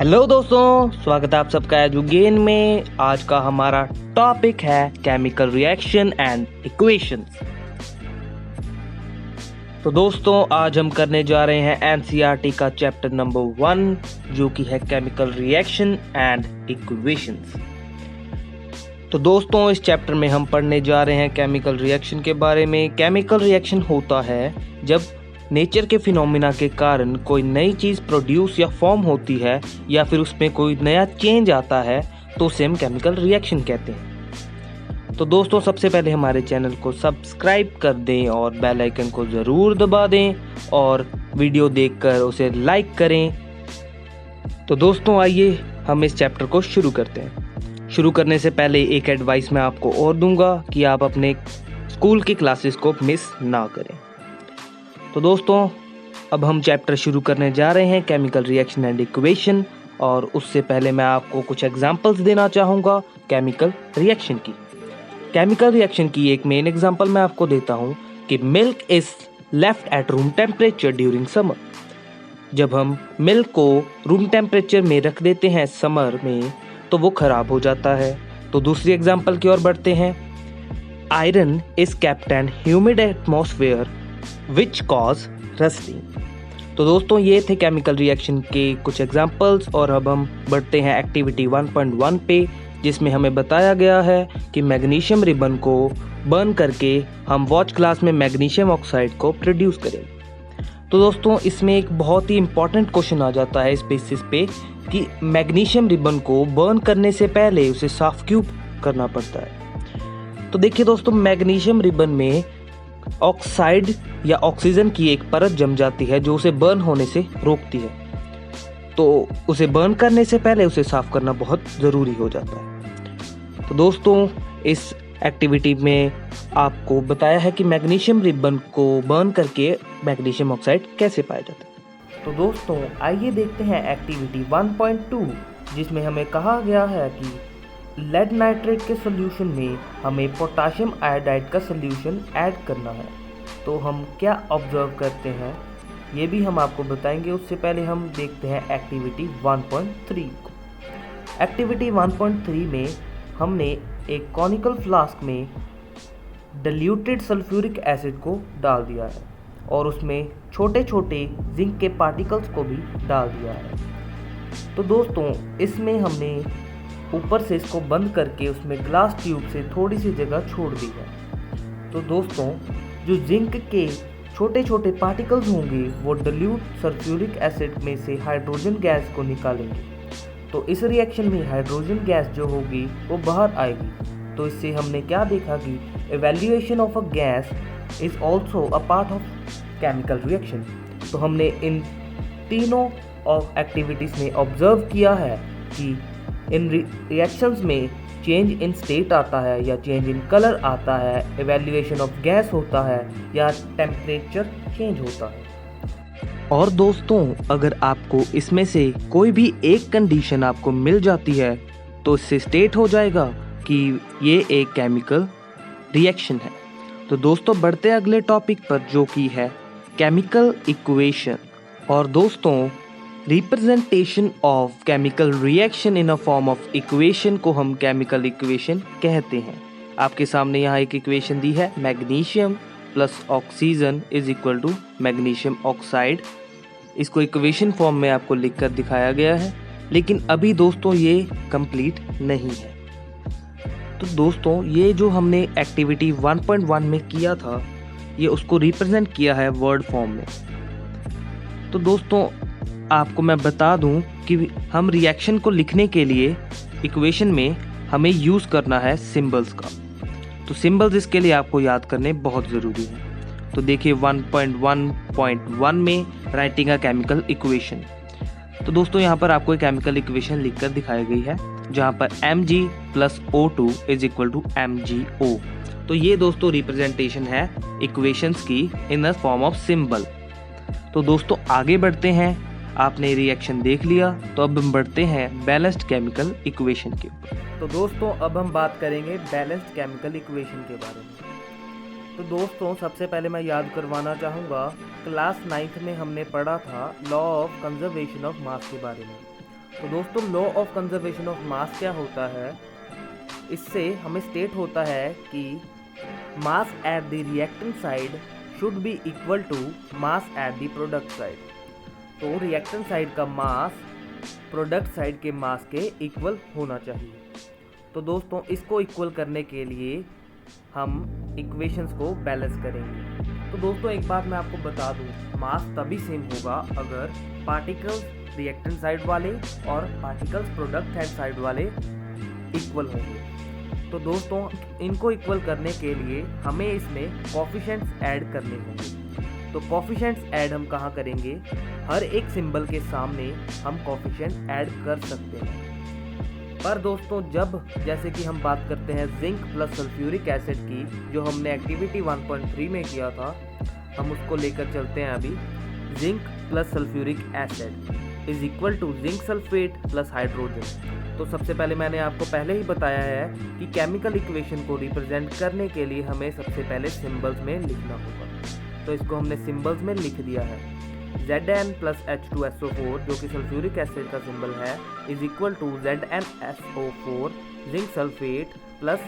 Hello दोस्तों, स्वागत है आप सबका एजुगेन में। आज का हमारा टॉपिक है केमिकल रिएक्शन एंड इक्वेशंस। तो दोस्तों आज हम करने जा रहे हैं एनसीईआरटी का चैप्टर नंबर 1 जो कि है केमिकल रिएक्शन एंड इक्वेशंस। तो दोस्तों इस चैप्टर में हम पढ़ने जा रहे हैं केमिकल रिएक्शन के बारे में। केमिकल रिएक्शन होता है जब नेचर के फिनोमिना के कारण कोई नई चीज़ प्रोड्यूस या फॉर्म होती है या फिर उसमें कोई नया चेंज आता है तो उसे हम केमिकल रिएक्शन कहते हैं। तो दोस्तों सबसे पहले हमारे चैनल को सब्सक्राइब कर दें और बेल आइकन को ज़रूर दबा दें और वीडियो देखकर उसे लाइक करें। तो दोस्तों आइए हम इस चैप्टर को शुरू करते हैं। शुरू करने से पहले एक एडवाइस मैं आपको और दूंगा कि आप अपने स्कूल की क्लासेस को मिस ना करें। तो दोस्तों अब हम चैप्टर शुरू करने जा रहे हैं केमिकल रिएक्शन एंड इक्वेशन, और उससे पहले मैं आपको कुछ एग्जांपल्स देना चाहूँगा केमिकल रिएक्शन की। केमिकल रिएक्शन की एक मेन एग्जांपल मैं आपको देता हूँ कि milk is left at room temperature during summer. जब हम मिल्क को रूम टेम्परेचर में रख देते हैं समर में तो वो खराब हो जाता है। तो दूसरी एग्जांपल की ओर बढ़ते हैं। Iron is kept in humid atmosphere which cause rusting. तो दोस्तों ये थे केमिकल रिएक्शन के कुछ एग्जांपल्स, और अब हम बढ़ते हैं एक्टिविटी 1.1 पे, जिसमें हमें बताया गया है कि मैग्नीशियम रिबन को बर्न करके हम वॉच ग्लास में मैग्नीशियम ऑक्साइड को प्रोड्यूस करें। तो दोस्तों इसमें एक बहुत ही इंपॉर्टेंट क्वेश्चन आ जाता है इस बेसिस पे कि मैग्नीशियम रिबन को बर्न करने से पहले उसे साफ क्यों करना पड़ता है। तो देखिए दोस्तों, मैग्नीशियम रिबन में ऑक्साइड या ऑक्सीजन की एक परत जम जाती है जो उसे बर्न होने से रोकती है। तो उसे बर्न करने से पहले उसे साफ करना बहुत ज़रूरी हो जाता है। तो दोस्तों इस एक्टिविटी में आपको बताया है कि मैग्नीशियम रिबन को बर्न करके मैग्नीशियम ऑक्साइड कैसे पाया जाता है। तो दोस्तों आइए देखते हैं एक्टिविटी 1.2, जिसमें हमें कहा गया है कि लेड नाइट्रेट के सॉल्यूशन में हमें पोटाशियम आयोडाइड का सॉल्यूशन ऐड करना है। तो हम क्या ऑब्जर्व करते हैं ये भी हम आपको बताएंगे। उससे पहले हम देखते हैं एक्टिविटी 1.3 को। एक्टिविटी 1.3 में हमने एक कॉनिकल फ्लास्क में डिल्यूटेड सल्फ्यूरिक एसिड को डाल दिया है और उसमें छोटे छोटे जिंक के पार्टिकल्स को भी डाल दिया है। तो दोस्तों इसमें हमने ऊपर से इसको बंद करके उसमें ग्लास ट्यूब से थोड़ी सी जगह छोड़ दी है। तो दोस्तों जो जिंक के छोटे छोटे पार्टिकल्स होंगे वो डिल्यूट सल्फ्यूरिक एसिड में से हाइड्रोजन गैस को निकालेंगे। तो इस रिएक्शन में हाइड्रोजन गैस जो होगी वो बाहर आएगी। तो इससे हमने क्या देखा कि evaluation of a gas is also a part of chemical reaction. तो हमने इन तीनों ऑफ एक्टिविटीज़ में ऑब्जर्व किया है कि इन रिएक्शंस में चेंज इन स्टेट आता है या चेंज इन कलर आता है, इवैल्यूएशन ऑफ गैस होता है या टेम्परेचर चेंज होता है। और दोस्तों अगर आपको इसमें से कोई भी एक कंडीशन आपको मिल जाती है तो इससे स्टेट हो जाएगा कि ये एक केमिकल रिएक्शन है। तो दोस्तों बढ़ते अगले टॉपिक पर जो कि है केमिकल इक्वेशन। और दोस्तों representation of chemical reaction in a form of equation को हम केमिकल इक्वेशन कहते हैं। आपके सामने यहाँ एक इक्वेशन दी है, magnesium plus oxygen is equal to magnesium oxide. इसको इक्वेशन फॉर्म में आपको लिखकर दिखाया गया है, लेकिन अभी दोस्तों ये कंप्लीट नहीं है। तो दोस्तों ये जो हमने एक्टिविटी 1.1 में किया था ये उसको रिप्रेजेंट किया है वर्ड फॉर्म में। तो दोस्तों आपको मैं बता दूं कि हम रिएक्शन को लिखने के लिए इक्वेशन में हमें यूज़ करना है सिंबल्स का। तो सिंबल्स इसके लिए आपको याद करने बहुत ज़रूरी है। तो देखिए 1.1.1 में राइटिंग अ केमिकल इक्वेशन। तो दोस्तों यहाँ पर आपको एक केमिकल इक्वेशन लिखकर दिखाई गई है जहाँ पर Mg plus O2 is equal to MgO। तो ये दोस्तों रिप्रेजेंटेशन है इक्वेशंस की in the form of symbol. तो दोस्तों आगे बढ़ते हैं। आपने रिएक्शन देख लिया तो अब हम बढ़ते हैं बैलेंस्ड केमिकल इक्वेशन के ऊपर। तो दोस्तों अब हम बात करेंगे बैलेंस्ड केमिकल इक्वेशन के बारे में। तो दोस्तों सबसे पहले मैं याद करवाना चाहूँगा क्लास 9th में हमने पढ़ा था law of conservation of mass के बारे में। तो दोस्तों law of conservation of mass क्या होता है, इससे हमें स्टेट होता है कि mass at the reactant side should be equal to mass at the product side. तो रिएक्टेंट साइड का मास प्रोडक्ट साइड के मास के इक्वल होना चाहिए। तो दोस्तों इसको इक्वल करने के लिए हम इक्वेशंस को बैलेंस करेंगे। तो दोस्तों एक बात मैं आपको बता दूं, मास तभी सेम होगा अगर पार्टिकल्स रिएक्टेंट साइड वाले और पार्टिकल्स प्रोडक्ट साइड वाले इक्वल होंगे। तो दोस्तों इनको इक्वल करने के लिए हमें इसमें कोफिशिएंट्स ऐड करने होंगे। तो कोफिशिएंट्स ऐड हम कहाँ करेंगे, हर एक सिंबल के सामने हम कोफिशिएंट ऐड कर सकते हैं। पर दोस्तों जब जैसे कि हम बात करते हैं जिंक प्लस सल्फ्यूरिक एसिड की, जो हमने एक्टिविटी 1.3 में किया था, हम उसको लेकर चलते हैं अभी। Zinc plus sulphuric acid is equal to zinc sulphate plus hydrogen. तो सबसे पहले मैंने आपको पहले ही बताया है कि केमिकल इक्वेशन को रिप्रेजेंट करने के लिए हमें सबसे पहले सिंबल्स में लिखना होगा। तो इसको हमने सिंबल्स में लिख दिया है। Zn प्लस H2SO4 जो कि सल्फ्यूरिक एसिड का सिंबल है is equal to ZnSO4 zinc sulphate plus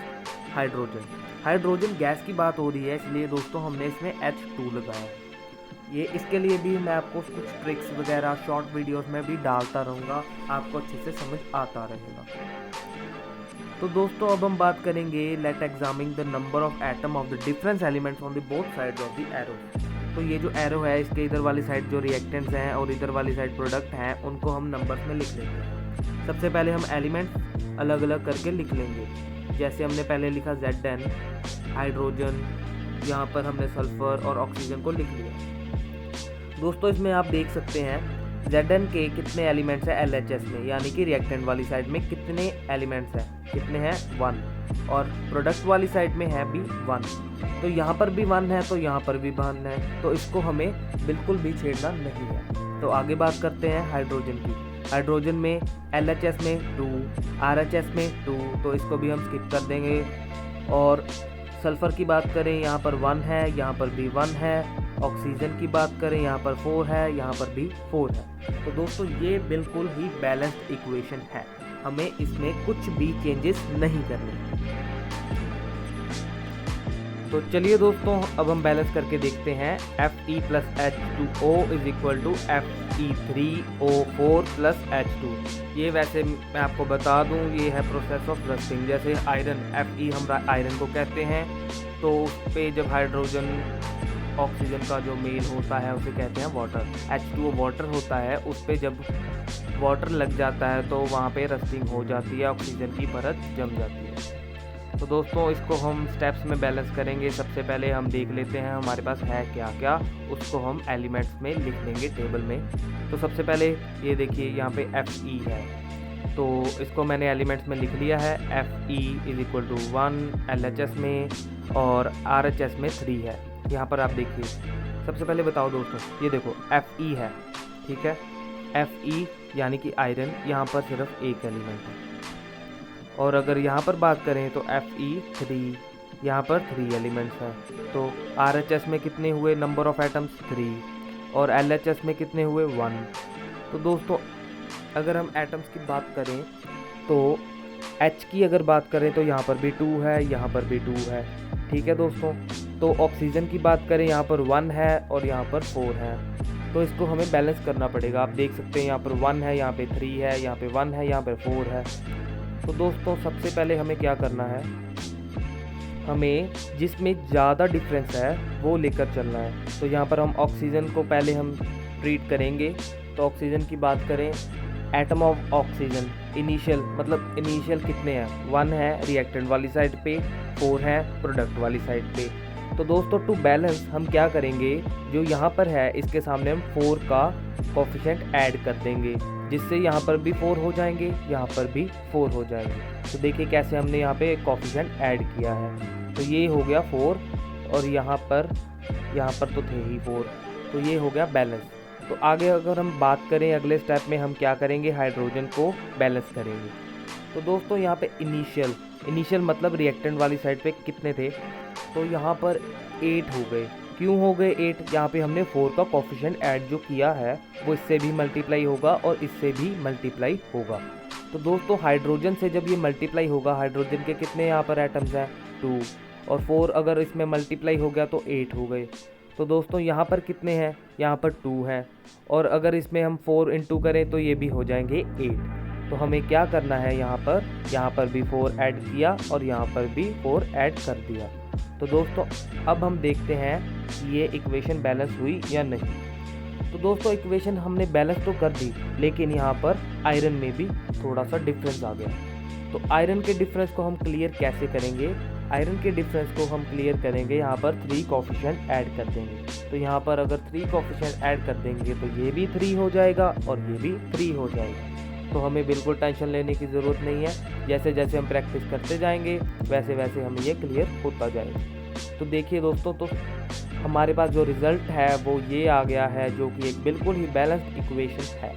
hydrogen. Hydrogen gas की बात हो रही है, इसलिए दोस्तों हमने इसमें H2 लगाया। ये इसके लिए भी मैं आपको कुछ ट्रिक्स वगैरह शॉर्ट वीडियोस में भी डालता रहूँगा, आपको अच्छे से समझ आता रहेगा। तो दोस्तों अब हम बात करेंगे let examine the number of atom of the difference elements on the both sides of the arrow. तो ये जो एरो है इसके इधर वाली साइड जो रिएक्टेंट्स हैं और इधर वाली साइड प्रोडक्ट हैं, उनको हम नंबर्स में लिख लेते हैं। सबसे पहले हम एलिमेंट्स अलग अलग करके लिख लेंगे। जैसे हमने पहले लिखा Zn हाइड्रोजन, यहाँ पर हमने सल्फर और ऑक्सीजन को लिख लिया। दोस्तों इसमें आप देख सकते हैं Zn के कितने एलिमेंट्स हैं LHS में, यानी कि रिएक्टेंट वाली साइड में कितने एलिमेंट्स हैं, कितने हैं 1, और प्रोडक्ट वाली साइड में है भी 1। तो यहाँ पर भी 1 है, तो यहाँ पर भी 1 है, तो इसको हमें बिल्कुल भी छेड़ना नहीं है। तो आगे बात करते हैं हाइड्रोजन की। हाइड्रोजन में LHS में 2, RHS में 2, तो इसको भी हम स्किप कर देंगे। और सल्फ़र की बात करें, यहाँ पर 1 है, यहाँ पर भी 1 है। ऑक्सीजन की बात करें, यहाँ पर 4 है, यहाँ पर भी 4 है। तो दोस्तों ये बिल्कुल ही बैलेंस्ड इक्वेशन है, हमें इसमें कुछ भी चेंजेस नहीं करने। तो चलिए दोस्तों अब हम बैलेंस करके देखते हैं। Fe plus H2O is equal to Fe3O4 plus H2। ये वैसे मैं आपको बता दूं, ये है प्रोसेस ऑफ रस्टिंग। जैसे आयरन Fe हम आयरन को कहते हैं, तो उस पर जब हाइड्रोजन ऑक्सीजन का जो मेल होता है उसे कहते हैं वाटर। H2O वाटर होता है, उस पर जब वाटर लग जाता है तो वहाँ पे रस्टिंग हो जाती है, ऑक्सीजन की परत जम जाती है। तो दोस्तों इसको हम स्टेप्स में बैलेंस करेंगे। सबसे पहले हम देख लेते हैं हमारे पास है क्या क्या, उसको हम एलिमेंट्स में लिख लेंगे टेबल में। तो सबसे पहले ये देखिए यहाँ पे Fe है, तो इसको मैंने एलिमेंट्स में लिख लिया है। Fe is equal to 1 LHS में, और RHS में 3 है। यहाँ पर आप देखिए, सबसे पहले बताओ दोस्तों, ये देखो Fe है, ठीक है। Fe यानी कि आयरन, यहाँ पर सिर्फ एक एलिमेंट है। और अगर यहाँ पर बात करें तो Fe3, यहाँ पर 3 एलिमेंट्स हैं। तो RHS में कितने हुए नंबर ऑफ एटम्स 3, और LHS में कितने हुए 1। तो दोस्तों अगर हम एटम्स की बात करें तो H की अगर बात करें तो यहाँ पर भी 2 है, यहाँ पर भी 2 है, ठीक है दोस्तों। तो ऑक्सीजन की बात करें, यहाँ पर 1 है और यहाँ पर 4 है। तो इसको हमें बैलेंस करना पड़ेगा। आप देख सकते हैं यहाँ पर 1 है, यहाँ पे 3 है, यहाँ पे 1 है, यहाँ पे 4 है। तो दोस्तों सबसे पहले हमें क्या करना है, हमें जिसमें ज़्यादा डिफरेंस है वो लेकर चलना है। तो यहाँ पर हम ऑक्सीजन को पहले हम ट्रीट करेंगे। तो ऑक्सीजन की बात करें, एटम ऑफ ऑक्सीजन इनिशियल, मतलब इनिशियल कितने हैं, 1 है रिएक्टेंट वाली साइड पे, 4 है प्रोडक्ट वाली साइड पे। तो दोस्तों टू बैलेंस हम क्या करेंगे, जो यहाँ पर है इसके सामने हम 4 का कोफिशिएंट ऐड कर देंगे, जिससे यहाँ पर भी 4 हो जाएंगे, यहाँ पर भी 4 हो जाएंगे। तो देखिए कैसे हमने यहाँ पे कोफिशिएंट ऐड किया है। तो ये हो गया 4, और यहाँ पर तो थे ही 4, तो ये हो गया बैलेंस। तो आगे अगर हम बात करें अगले स्टेप में हम क्या करेंगे, हाइड्रोजन को बैलेंस करेंगे। तो दोस्तों यहाँ पे इनिशियल मतलब रिएक्टेंट वाली साइड पे कितने थे, तो यहाँ पर 8 हो गए। क्यों हो गए 8? यहाँ पे हमने 4 का कोफिशिएंट ऐड जो किया है वो इससे भी मल्टीप्लाई होगा और इससे भी मल्टीप्लाई होगा। तो दोस्तों हाइड्रोजन से जब ये मल्टीप्लाई होगा, हाइड्रोजन के कितने यहाँ पर एटम्स हैं? 2, और 4 अगर इसमें मल्टीप्लाई हो गया तो 8 हो गए। तो दोस्तों यहाँ पर कितने हैं? यहाँ पर 2 हैं, और अगर इसमें हम 4 इंटू करें तो ये भी हो जाएंगे 8। तो हमें क्या करना है, यहाँ पर भी 4 ऐड किया और यहाँ पर भी 4 ऐड कर दिया। तो दोस्तों अब हम देखते हैं कि ये इक्वेशन बैलेंस हुई या नहीं। तो दोस्तों इक्वेशन हमने बैलेंस तो कर दी, लेकिन यहाँ पर आयरन में भी थोड़ा सा डिफरेंस आ गया। तो आयरन के डिफरेंस को हम क्लियर कैसे करेंगे? आयरन के डिफरेंस को हम क्लियर करेंगे, यहाँ पर 3 कोफिशिएंट ऐड कर देंगे। तो यहाँ पर अगर 3 कोफिशिएंट ऐड कर देंगे तो ये भी 3 हो जाएगा और ये भी 3 हो जाएगा। तो हमें बिल्कुल टेंशन लेने की ज़रूरत नहीं है। जैसे जैसे हम प्रैक्टिस करते जाएंगे वैसे वैसे हमें ये क्लियर होता जाएगा। तो देखिए दोस्तों, तो हमारे पास जो रिज़ल्ट है वो ये आ गया है, जो कि एक बिल्कुल ही बैलेंस्ड इक्वेशन है।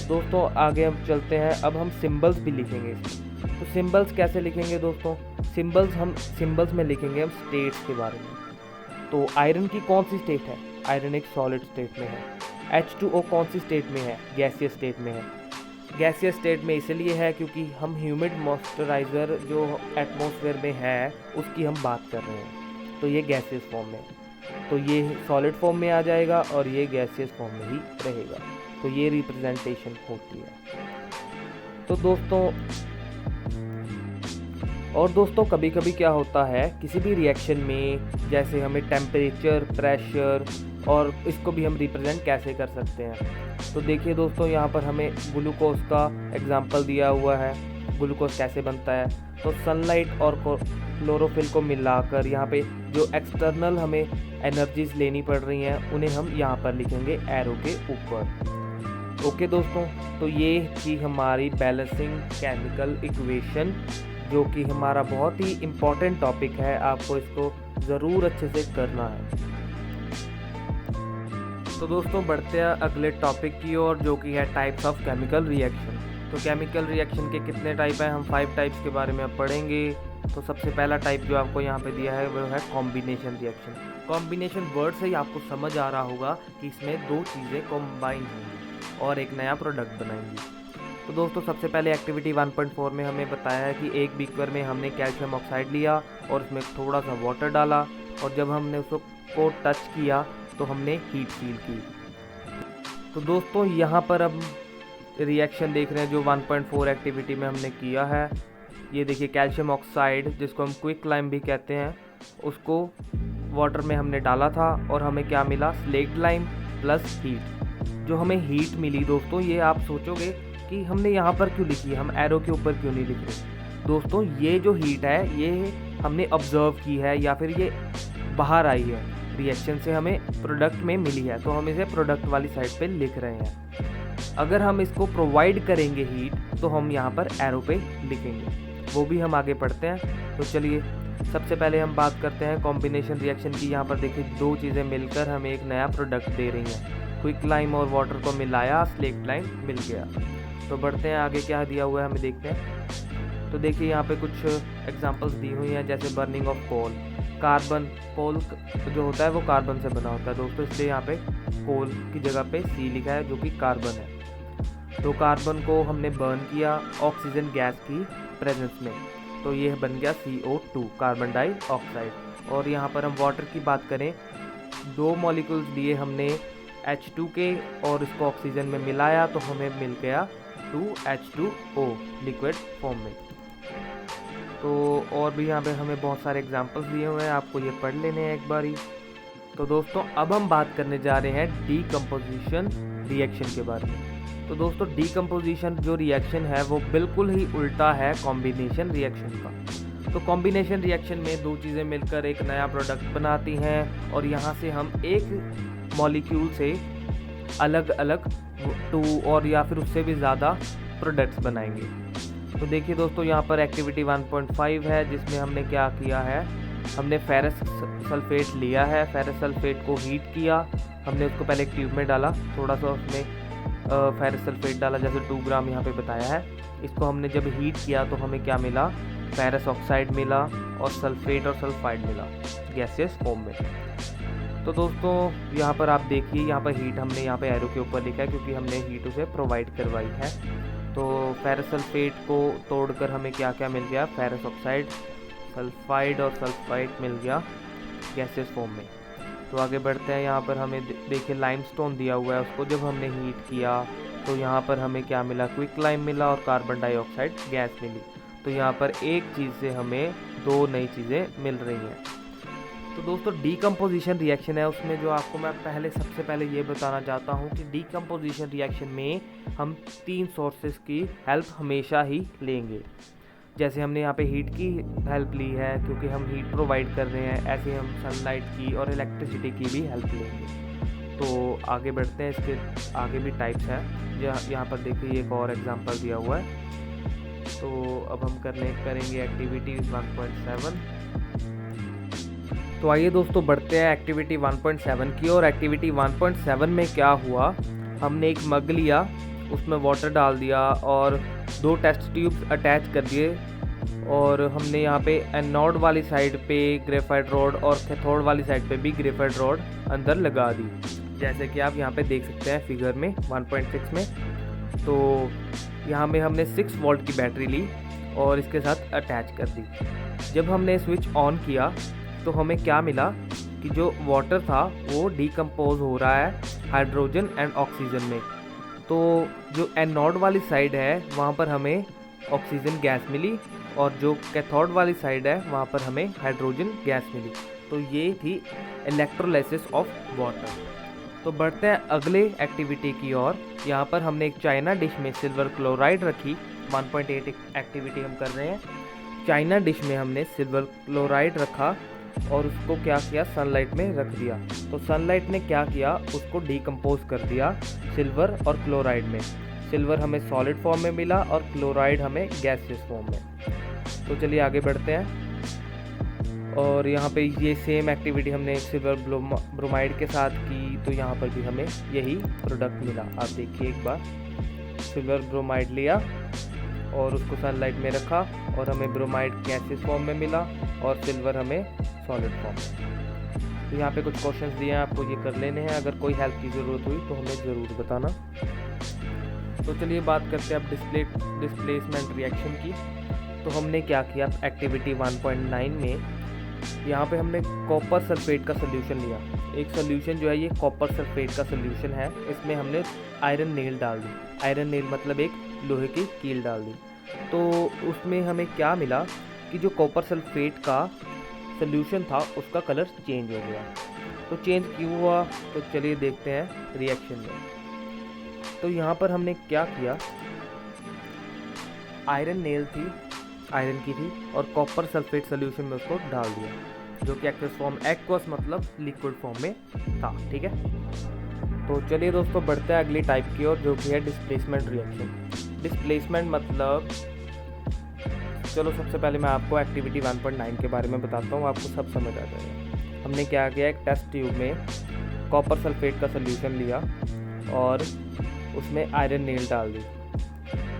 दोस्तों आगे हम चलते हैं, अब हम सिंबल्स भी लिखेंगे इसमें। तो सिंबल्स कैसे लिखेंगे दोस्तों? सिंबल्स में लिखेंगे हम स्टेट्स के बारे में। तो आयरन की कौन सी स्टेट है? आयरन एक सॉलिड स्टेट में है। H2O कौन सी स्टेट में है? गैसियस स्टेट में है। गैसियस स्टेट में इसलिए है क्योंकि हम ह्यूमिड मॉइस्चराइज़र जो एटमॉस्फेयर में है उसकी हम बात कर रहे हैं। तो ये गैसियस फॉर्म में, तो ये सॉलिड फॉर्म में आ जाएगा और ये गैसियस फॉर्म में ही रहेगा। तो ये रिप्रेजेंटेशन होती है। तो दोस्तों कभी कभी क्या होता है किसी भी रिएक्शन में, जैसे हमें टेम्परेचर, प्रेशर, और इसको भी हम रिप्रेजेंट कैसे कर सकते हैं। तो देखिए दोस्तों, यहाँ पर हमें ग्लूकोज का एग्जांपल दिया हुआ है। ग्लूकोज कैसे बनता है? तो सनलाइट और क्लोरोफिल को मिलाकर यहाँ पे जो एक्सटर्नल हमें एनर्जीज लेनी पड़ रही हैं उन्हें हम यहाँ पर लिखेंगे एरो के ऊपर। ओके दोस्तों, तो ये थी हमारी बैलेंसिंग केमिकल इक्वेशन, जो कि हमारा बहुत ही इम्पॉर्टेंट टॉपिक है। आपको इसको ज़रूर अच्छे से करना है। तो दोस्तों बढ़ते हैं अगले टॉपिक की ओर, जो कि है टाइप्स ऑफ केमिकल रिएक्शन। तो केमिकल रिएक्शन के कितने टाइप हैं? हम 5 टाइप्स के बारे में अब पढ़ेंगे। तो सबसे पहला टाइप जो आपको यहाँ पे दिया है वो है कॉम्बिनेशन रिएक्शन। कॉम्बिनेशन वर्ड से ही आपको समझ आ रहा होगा कि इसमें 2 चीज़ें कॉम्बाइन होंगी और एक नया प्रोडक्ट बनाएंगी। तो दोस्तों सबसे पहले एक्टिविटी 1.4 में हमें बताया है कि एक बीकर में हमने कैल्शियम ऑक्साइड लिया और उसमें थोड़ा सा वाटर डाला, और जब हमने उसको टच किया तो हमने हीट फील की। तो दोस्तों यहाँ पर अब रिएक्शन देख रहे हैं जो 1.4 एक्टिविटी में हमने किया है। ये देखिए कैल्शियम ऑक्साइड, जिसको हम क्विक लाइम भी कहते हैं, उसको वाटर में हमने डाला था और हमें क्या मिला? Slaked lime plus heat. जो हमें हीट मिली दोस्तों, ये आप सोचोगे कि हमने यहाँ पर क्यों लिखी है, हम एरो के ऊपर क्यों नहीं लिख रहे। दोस्तों ये जो हीट है ये हमने ऑब्जर्व की है या फिर ये बाहर आई है, रिएक्शन से हमें प्रोडक्ट में मिली है, तो हम इसे प्रोडक्ट वाली साइड पे लिख रहे हैं। अगर हम इसको प्रोवाइड करेंगे हीट तो हम यहाँ पर एरो पे लिखेंगे, वो भी हम आगे पढ़ते हैं। तो चलिए सबसे पहले हम बात करते हैं कॉम्बिनेशन रिएक्शन की। यहाँ पर देखिए 2 चीज़ें मिलकर हमें एक नया प्रोडक्ट दे रही हैं। क्विक लाइम और वाटर को मिलाया, स्लेक्ट लाइम मिल गया। तो बढ़ते हैं आगे, क्या दिया हुआ है हमें देखते हैं। तो देखिए यहाँ पे कुछ एग्जांपल्स दी हुई हैं, जैसे बर्निंग ऑफ कोल। कार्बन, कोल जो होता है वो कार्बन से बना होता है दोस्तों, इसलिए यहाँ पे कोल की जगह पे C लिखा है जो कि कार्बन है। तो कार्बन को हमने बर्न किया ऑक्सीजन गैस की प्रेजेंस में, तो ये बन गया CO2, कार्बन डाइऑक्साइड। और यहाँ पर हम वाटर की बात करें, 2 मॉलिक्यूल्स लिए हमने H2 के और इसको ऑक्सीजन में मिलाया तो हमें मिल गया 2H2O लिक्विड फॉर्म में। तो और भी यहाँ पे हमें बहुत सारे एग्जांपल्स दिए हुए हैं, आपको ये पढ़ लेने हैं एक बारी। तो दोस्तों अब हम बात करने जा रहे हैं डीकम्पोजिशन रिएक्शन के बारे में। तो दोस्तों डीकम्पोजिशन जो रिएक्शन है वो बिल्कुल ही उल्टा है कॉम्बिनेशन रिएक्शन का। तो कॉम्बिनेशन रिएक्शन में 2 चीज़ें मिलकर एक नया प्रोडक्ट बनाती हैं और यहाँ से हम एक मॉलिक्यूल से अलग अलग 2 और या फिर उससे भी ज़्यादा प्रोडक्ट्स बनाएंगे। तो देखिए दोस्तों यहाँ पर एक्टिविटी 1.5 है, जिसमें हमने क्या किया है, हमने फेरस सल्फेट लिया है। फेरस सल्फेट को हीट किया, हमने उसको पहले एक ट्यूब में डाला, थोड़ा सा उसमें फेरस सल्फेट डाला, जैसे 2 ग्राम यहाँ पे बताया है। इसको हमने जब हीट किया तो हमें क्या मिला, फेरस ऑक्साइड मिला और सल्फेट और सल्फाइड मिला गैसियस फॉर्म में। तो दोस्तों यहाँ पर आप देखिए, यहाँ पर हीट हमने यहाँ पे एरो के ऊपर लिखा है क्योंकि हमने हीट उसे प्रोवाइड करवाई है। तो फेरस सल्फेट को तोड़कर हमें क्या क्या मिल गया, फेरस ऑक्साइड, सल्फाइड और सल्फाइड मिल गया गैसियस फॉर्म में। तो आगे बढ़ते हैं, यहाँ पर हमें देखिए लाइमस्टोन दिया हुआ है, उसको जब हमने हीट किया तो यहाँ पर हमें क्या मिला, क्विक लाइम मिला और कार्बन डाइऑक्साइड गैस मिली। तो यहाँ पर एक चीज़ से हमें दो नई चीज़ें मिल रही हैं। तो दोस्तों डीकम्पोजिशन रिएक्शन है, उसमें जो आपको मैं सबसे पहले ये बताना चाहता हूँ कि डीकम्पोजिशन रिएक्शन में हम 3 सोर्सेज की हेल्प हमेशा ही लेंगे। जैसे हमने यहाँ पे हीट की हेल्प ली है क्योंकि हम हीट प्रोवाइड कर रहे हैं, ऐसे हम सनलाइट की और इलेक्ट्रिसिटी की भी हेल्प लेंगे। तो आगे बढ़ते हैं, इसके आगे भी टाइप्स हैं। यहाँ पर देखिए एक और एग्जांपल दिया हुआ है। तो अब हम करेंगे एक्टिविटी 1.7। तो आइए दोस्तों बढ़ते हैं एक्टिविटी 1.7 की। और एक्टिविटी 1.7 में क्या हुआ, हमने एक मग लिया, उसमें वाटर डाल दिया और 2 टेस्ट ट्यूब्स अटैच कर दिए और हमने यहाँ पे एनोड वाली साइड पे ग्रेफाइट रॉड और कैथोड वाली साइड पे भी ग्रेफाइट रॉड अंदर लगा दी, जैसे कि आप यहाँ पे देख सकते हैं फिगर में 1.6 में। तो यहाँ में हमने 6 वोल्ट की बैटरी ली और इसके साथ अटैच कर दी। जब हमने स्विच ऑन किया तो हमें क्या मिला कि जो वाटर था वो डीकम्पोज हो रहा है हाइड्रोजन एंड ऑक्सीजन में। तो जो एनोड वाली साइड है वहाँ पर हमें ऑक्सीजन गैस मिली और जो कैथोड वाली साइड है वहाँ पर हमें हाइड्रोजन गैस मिली। तो ये थी इलेक्ट्रोलाइसिस ऑफ वाटर। तो बढ़ते हैं अगले एक्टिविटी की ओर। यहाँ पर हमने एक चाइना डिश में सिल्वर क्लोराइड रखी। 1.8 एक्टिविटी हम कर रहे हैं। चाइना डिश में हमने सिल्वर क्लोराइड रखा और उसको क्या किया, सनलाइट में रख दिया। तो सनलाइट ने क्या किया, उसको डीकम्पोज कर दिया सिल्वर और क्लोराइड में। सिल्वर हमें सॉलिड फॉर्म में मिला और क्लोराइड हमें गैसियस फॉर्म में। तो चलिए आगे बढ़ते हैं। और यहाँ पे ये सेम एक्टिविटी हमने सिल्वर ब्रोमाइड के साथ की, तो यहाँ पर भी हमें यही प्रोडक्ट मिला। आप देखिए एक बार, सिल्वर ब्रोमाइड लिया और उसको सनलाइट में रखा और हमें ब्रोमाइड गैसियस फॉर्म में मिला और सिल्वर हमें सॉलिड फॉर्म में। तो यहाँ पे कुछ क्वेश्चंस दिए हैं, आपको ये कर लेने हैं। अगर कोई हेल्प की ज़रूरत हुई तो हमें ज़रूर बताना। तो चलिए बात करते हैं अब डिस्प्लेसमेंट रिएक्शन की। तो हमने क्या किया एक्टिविटी 1.9 में, यहाँ पे हमने कॉपर सल्फेट का सोल्यूशन लिया। एक सोल्यूशन जो है ये कॉपर सल्फेट का सोल्यूशन है, इसमें हमने आयरन नेल डाल दी। आयरन नेल मतलब एक लोहे की कील डाल दी। तो उसमें हमें क्या मिला कि जो कॉपर सल्फेट का सोल्यूशन था उसका कलर चेंज हो गया। तो चेंज क्यों हुआ, तो चलिए देखते हैं रिएक्शन में। तो यहाँ पर हमने क्या किया, आयरन नेल थी, आयरन की थी और कॉपर सल्फेट सोल्यूशन में उसको डाल दिया, जो कि एक्वस फॉर्म, एक्वस मतलब लिक्विड फॉर्म में था। ठीक है, तो चलिए दोस्तों बढ़ते हैं अगली टाइप की ओर, जो कि है डिस्प्लेसमेंट रिएक्शन। डिस्प्लेसमेंट मतलब, चलो सबसे पहले मैं आपको एक्टिविटी 1.9 के बारे में बताता हूँ, आपको सब समझ आ जाएगा। हमने क्या किया, एक टेस्ट ट्यूब में कॉपर सल्फेट का सोल्यूशन लिया और उसमें आयरन नेल डाल दी।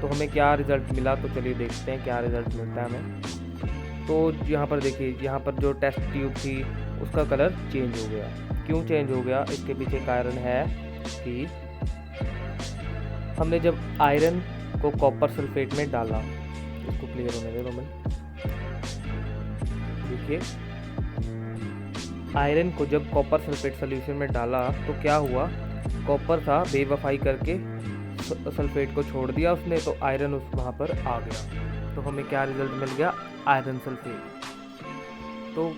तो हमें क्या रिज़ल्ट मिला, तो चलिए देखते हैं क्या रिज़ल्ट मिलता है हमें। तो यहाँ पर देखिए, यहाँ पर जो टेस्ट ट्यूब थी उसका कलर चेंज हो गया। क्यों चेंज हो गया, इसके पीछे कारण है कि हमने जब आयरन को कॉपर सल्फेट में डाला, इसको क्लियर होने दे रोमन, देखिए आयरन को जब कॉपर सल्फेट सोल्यूशन में डाला तो क्या हुआ, कॉपर था बेवफाई करके सल्फेट को छोड़ दिया उसने, तो आयरन उस वहाँ पर आ गया। तो हमें क्या रिजल्ट मिल गया, आयरन सल्फेट। तो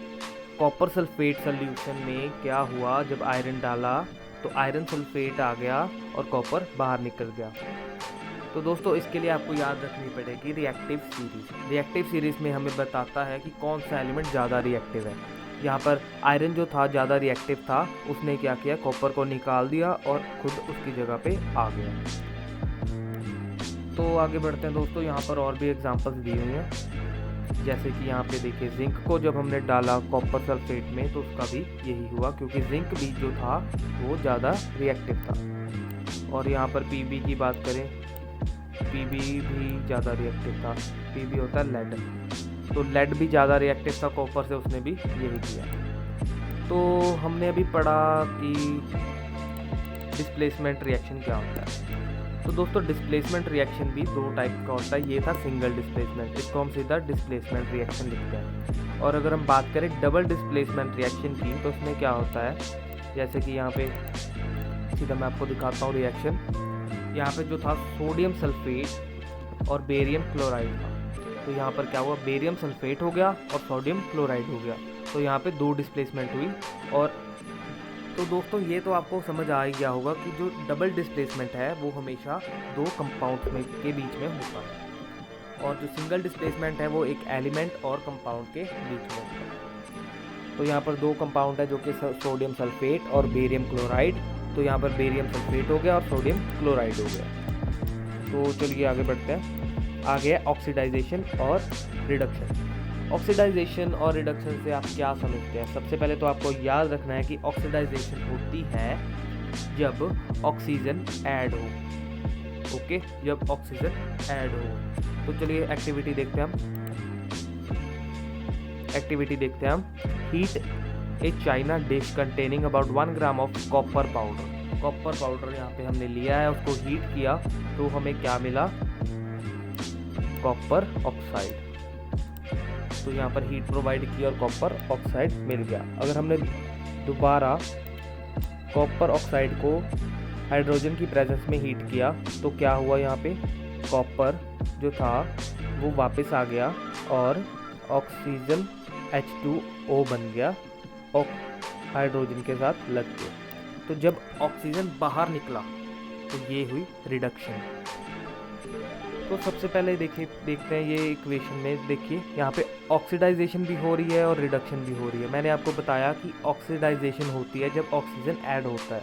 कॉपर सल्फेट सोल्यूशन में क्या हुआ, जब आयरन डाला तो आयरन सल्फेट आ गया और कॉपर बाहर निकल गया। तो दोस्तों इसके लिए आपको याद रखनी पड़ेगी रिएक्टिव सीरीज। रिएक्टिव सीरीज में हमें बताता है कि कौन सा एलिमेंट ज़्यादा रिएक्टिव है। यहाँ पर आयरन जो था ज़्यादा रिएक्टिव था, उसने क्या किया, कॉपर को निकाल दिया और खुद उसकी जगह पे आ गया। तो आगे बढ़ते हैं दोस्तों, यहाँ पर और भी एग्जांपल्स दी हुई हैं। जैसे कि यहाँ पे देखिए, जिंक को जब हमने डाला कॉपर सल्फेट में तो उसका भी यही हुआ, क्योंकि जिंक भी जो था वो ज़्यादा रिएक्टिव था। और यहाँ पर पीबी की बात करें, पीबी भी ज़्यादा रिएक्टिव था। पीबी होता है लेड। तो लेड भी ज़्यादा रिएक्टिव था कॉपर से, उसने भी यही किया। तो हमने अभी पढ़ा कि डिस्प्लेसमेंट रिएक्शन क्या होता है। तो दोस्तों डिस्प्लेसमेंट रिएक्शन भी दो टाइप का होता है। ये था सिंगल डिस्प्लेसमेंट, इसको हम सीधा डिस्प्लेसमेंट रिएक्शन लिखते हैं। और अगर हम बात करें डबल डिस्प्लेसमेंट रिएक्शन की, तो उसमें क्या होता है, जैसे कि यहाँ पे सीधा मैं आपको दिखाता हूँ रिएक्शन। यहाँ पे जो था सोडियम सल्फेट और बेरियम क्लोराइड था, तो यहाँ पर क्या हुआ, बेरियम सल्फेट हो गया और सोडियम क्लोराइड हो गया। तो यहाँ पे दो डिस्प्लेसमेंट हुई। और तो दोस्तों ये तो आपको समझ आ ही गया होगा कि जो डबल डिस्प्लेसमेंट है वो हमेशा दो कंपाउंड में के बीच में होता है, और जो सिंगल डिस्प्लेसमेंट है वो एक एलिमेंट और कंपाउंड के बीच में होता है। तो यहाँ पर दो कंपाउंड है जो कि सोडियम सल्फेट और बेरियम क्लोराइड। तो यहाँ पर बेरियम सल्फेट हो गया और सोडियम क्लोराइड हो गया। तो चलिए आगे बढ़ते हैं। आगे है ऑक्सीडाइजेशन और रिडक्शन। ऑक्सीडाइजेशन और रिडक्शन से आप क्या समझते हैं? सबसे पहले तो आपको याद रखना है कि ऑक्सीडाइजेशन होती है जब ऑक्सीजन ऐड हो। ओके, जब ऑक्सीजन ऐड हो। तो चलिए एक्टिविटी देखते हैं हम। Heat A China dish containing about 1 gram of copper powder. Copper powder यहाँ पे हमने लिया है, उसको हीट किया तो हमें क्या मिला, कॉपर ऑक्साइड। तो यहाँ पर हीट प्रोवाइड की और कॉपर ऑक्साइड मिल गया। अगर हमने दोबारा कॉपर ऑक्साइड को हाइड्रोजन की प्रेजेंस में हीट किया तो क्या हुआ, यहाँ पे कॉपर जो था वो वापस आ गया और ऑक्सीजन H2O बन गया और हाइड्रोजन के साथ लग गया। तो जब ऑक्सीजन बाहर निकला तो ये हुई रिडक्शन। तो सबसे पहले देखते हैं ये इक्वेशन में। देखिए यहाँ पे ऑक्सीडाइजेशन भी हो रही है और रिडक्शन भी हो रही है। मैंने आपको बताया कि ऑक्सीडाइजेशन होती है जब ऑक्सीजन ऐड होता है।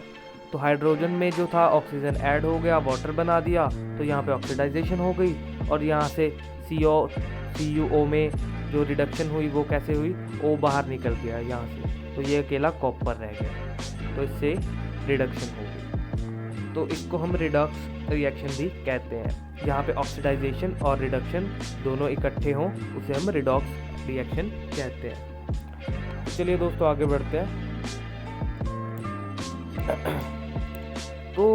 तो हाइड्रोजन में जो था ऑक्सीजन ऐड हो गया, वाटर बना दिया, तो यहाँ पे ऑक्सीडाइजेशन हो गई। और यहाँ से CuO में जो रिडक्शन हुई वो कैसे हुई, O बाहर निकल गया यहाँ से, तो ये अकेला कॉपर रह गया, तो इससे रिडक्शन हो गई। तो इसको हम रिडक्स रिएक्शन भी कहते हैं। यहाँ पे ऑक्सीडाइजेशन और रिडक्शन दोनों इकट्ठे हों उसे हम रिडॉक्स रिएक्शन कहते हैं। तो चलिए दोस्तों आगे बढ़ते हैं। तो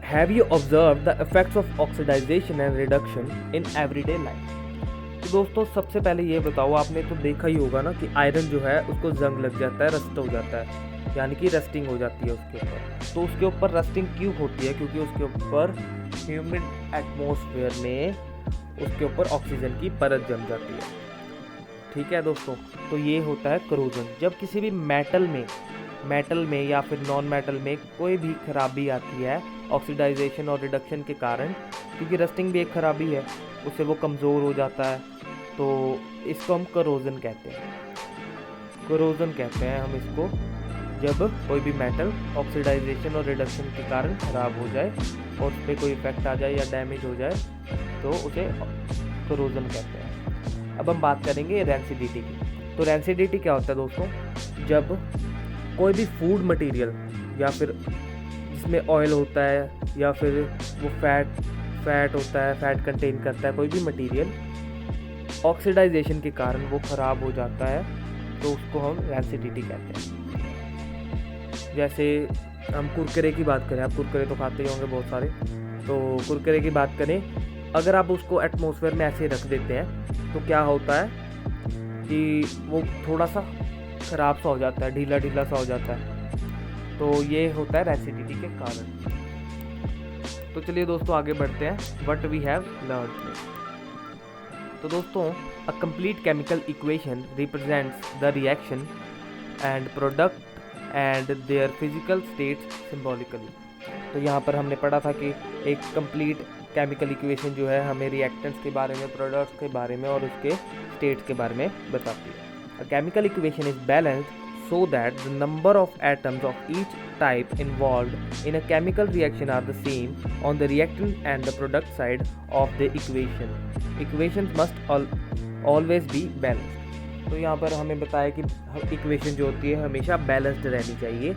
have you observe the effects of oxidisation and reduction in everyday life? तो दोस्तों सबसे पहले ये बताओ, आपने तो देखा ही होगा ना कि आयरन जो है उसको जंग लग जाता है, रस्ट हो जाता है, यानी कि रस्टिंग हो जाती है उसके ऊपर। तो उसके ऊपर रस्टिंग क्यों होती है? क्योंकि उसके ऊपर ह्यूमिड एटमॉस्फेयर में उसके ऊपर ऑक्सीजन की परत जम जाती है। ठीक है दोस्तों, तो ये होता है करोजन। जब किसी भी मेटल में या फिर नॉन मेटल में कोई भी खराबी आती है ऑक्सीडाइजेशन और रिडक्शन के कारण, क्योंकि रस्टिंग भी एक खराबी है, उससे वो कमज़ोर हो जाता है, तो इसको हम करोजन कहते हैं। करोजन कहते हैं हम इसको जब कोई भी मेटल ऑक्सीडाइजेशन और रिडक्शन के कारण ख़राब हो जाए और उस पर कोई इफेक्ट आ जाए या डैमेज हो जाए तो उसे करोजन कहते हैं। अब हम बात करेंगे रैंसिडिटी की। तो रैंसिडिटी क्या होता है दोस्तों? जब कोई भी फूड मटेरियल या फिर जिसमें ऑयल होता है या फिर वो फैट होता है, फैट कंटेन करता है, कोई भी मटेरियल ऑक्सीडाइजेशन के कारण वो ख़राब हो जाता है, तो उसको हम रैंसिडिटी कहते हैं। जैसे हम कुरकुरे की बात करें, आप कुरकुरे तो खाते ही होंगे बहुत सारे, तो कुरकुरे की बात करें, अगर आप उसको एटमॉस्फेयर में ऐसे रख देते हैं तो क्या होता है कि वो थोड़ा सा ख़राब सा हो जाता है, ढीला ढीला सा हो जाता है, तो ये होता है रैंसिडिटी के कारण। तो चलिए दोस्तों आगे बढ़ते हैं। What we have learn. तो दोस्तों a complete chemical equation represents the reaction and product and their physical states symbolically. तो यहाँ पर हमने पढ़ा था कि एक कंप्लीट केमिकल इक्वेशन जो है हमें रिएक्टेंट्स के बारे में, प्रोडक्ट्स के बारे में और उसके स्टेट्स के बारे में बताती है। A chemical equation is balanced so that the number of atoms of each type involved in a chemical reaction are the same on the reactant and the product side of the equation. Equations must always be balanced. तो यहाँ पर हमें बताया कि equation जो होती है हमेशा बैलेंस्ड रहनी चाहिए।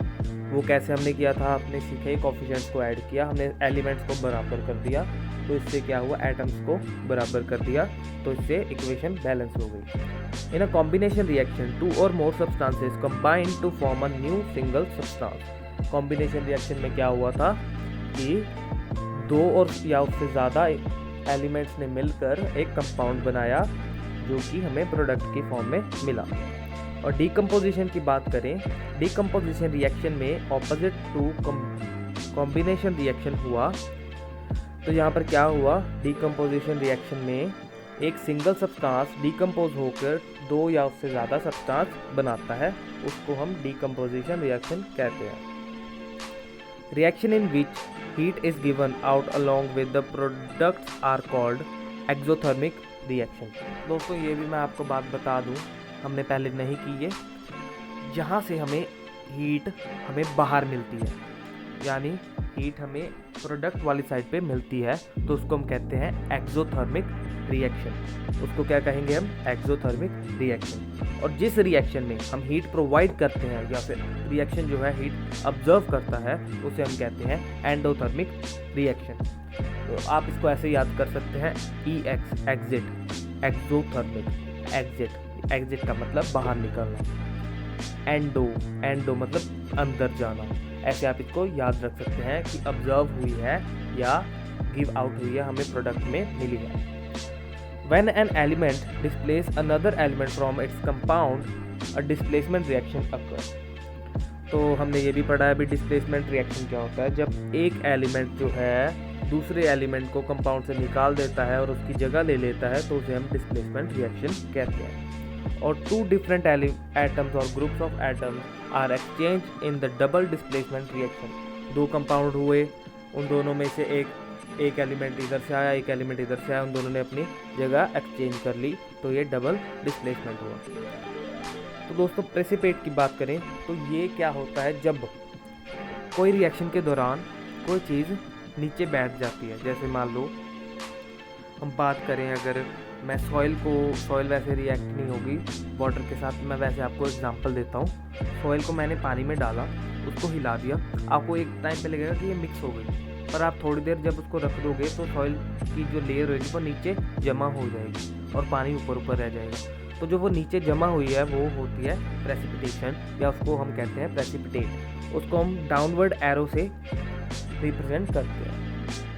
वो कैसे हमने किया था, आपने सीखे, कोफिशिएंट्स को ऐड किया, हमने एलिमेंट्स को बराबर कर दिया, तो इससे क्या हुआ, एटम्स को बराबर कर दिया, तो इससे इक्वेशन बैलेंस हो गई। इन अ कॉम्बिनेशन रिएक्शन 2 और more substances combine to form a new single substance. Combination reaction में क्या हुआ था कि 2 और या उससे ज़्यादा एलिमेंट्स ने मिलकर एक कंपाउंड बनाया जो कि हमें प्रोडक्ट की फॉर्म में मिला। और डीकम्पोजिशन की बात करें, डीकम्पोजिशन रिएक्शन में ऑपोजिट टू कॉम्बिनेशन रिएक्शन हुआ। तो यहाँ पर क्या हुआ, डीकम्पोजिशन रिएक्शन में एक सिंगल सब्सटेंस डीकम्पोज होकर 2 या उससे ज़्यादा सब्सटेंस बनाता है, उसको हम डीकम्पोजिशन रिएक्शन कहते हैं। Reaction in which heat is given out along with the products are called exothermic reaction। दोस्तों ये भी मैं आपको बात बता दूं, हमने पहले नहीं की है, जहाँ से हमें हीट हमें बाहर मिलती है, यानी हीट हमें प्रोडक्ट वाली साइड पे मिलती है, तो उसको हम कहते हैं एक्सोथर्मिक रिएक्शन। उसको क्या कहेंगे हम, एक्सोथर्मिक रिएक्शन। और जिस रिएक्शन में हम हीट प्रोवाइड करते हैं या फिर रिएक्शन जो है हीट ऑब्जर्व करता है, उसे हम कहते हैं एंडोथर्मिक रिएक्शन। तो आप इसको ऐसे याद कर सकते हैं, EX exit, exothermic exit, exit का मतलब बाहर निकलना, एंडो मतलब अंदर जाना। ऐसे आप इसको याद रख सकते हैं कि ऑब्जर्व हुई है या गिव आउट हुई है, हमें प्रोडक्ट में मिली है। When an element displaces another element from its compound, a displacement reaction occurs। तो हमने ये भी पढ़ा है अभी, डिस्प्लेसमेंट रिएक्शन क्या होता है, जब एक एलिमेंट जो है दूसरे एलिमेंट को कंपाउंड से निकाल देता है और उसकी जगह ले लेता है, तो उसे हम डिस्प्लेसमेंट रिएक्शन कहते हैं। और 2 डिफरेंट एटम्स और groups of atoms are exchange in the double displacement reaction. 2 compound हुए, उन दोनों में से एक एलिमेंट इधर से आया, एक एलिमेंट इधर से आया, उन दोनों ने अपनी जगह एक्सचेंज कर ली, तो ये डबल डिस्प्लेसमेंट हुआ। तो दोस्तों प्रेसिपिटेट की बात करें तो ये क्या होता है, जब कोई रिएक्शन के दौरान कोई चीज़ नीचे बैठ जाती है। जैसे मान लो हम बात करें, अगर मैं सॉइल वैसे रिएक्ट नहीं होगी वाटर के साथ, मैं वैसे आपको एग्जांपल देता हूँ। सॉइल को मैंने पानी में डाला, उसको हिला दिया, आपको एक टाइम पे लगेगा कि ये मिक्स हो गई, पर आप थोड़ी देर जब उसको रख दोगे तो सॉइल की जो लेयर होगी वो नीचे जमा हो जाएगी और पानी ऊपर रह जाएगा। तो जो वो नीचे जमा हुई है वो होती है प्रेसिपिटेशन, या उसको हम कहते हैं प्रेसिपिटेट। उसको हम डाउनवर्ड एरो से रिप्रेजेंट करते हैं।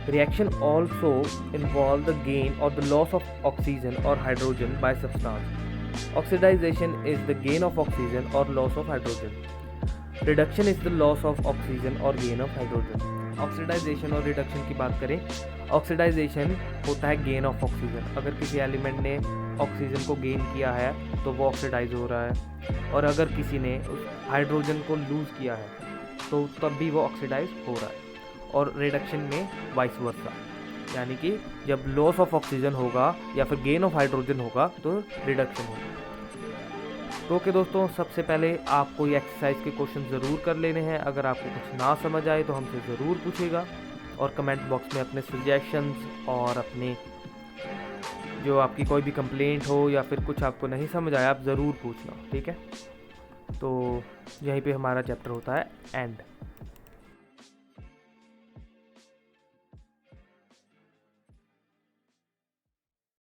Reaction also involve the gain और द लॉस ऑफ ऑक्सीजन और hydrogen by substance. Oxidisation is the gain of oxygen और loss of hydrogen. Reduction is the loss of oxygen और gain of hydrogen. Oxidisation और reduction की बात करें, oxidisation होता है गेन ऑफ ऑक्सीजन। अगर किसी एलिमेंट ने ऑक्सीजन को गेन किया है तो वो ऑक्सीडाइज हो रहा है, और अगर किसी ने उस हाइड्रोजन को लूज़ किया है तो तब भी वो ऑक्सीडाइज हो रहा है। और रिडक्शन में वाइस वर्सा, यानी कि जब लॉस ऑफ ऑक्सीजन होगा या फिर गेन ऑफ हाइड्रोजन होगा तो रिडक्शन होगा। तो ओके दोस्तों, सबसे पहले आपको ये एक्सरसाइज के क्वेश्चन ज़रूर कर लेने हैं। अगर आपको कुछ ना समझ आए तो हमसे ज़रूर पूछेगा, और कमेंट बॉक्स में अपने सजेशंस और अपने जो आपकी कोई भी कंप्लेंट हो या फिर कुछ आपको नहीं समझ आया, आप ज़रूर पूछना, ठीक है। तो यहीं पे हमारा चैप्टर होता है एंड।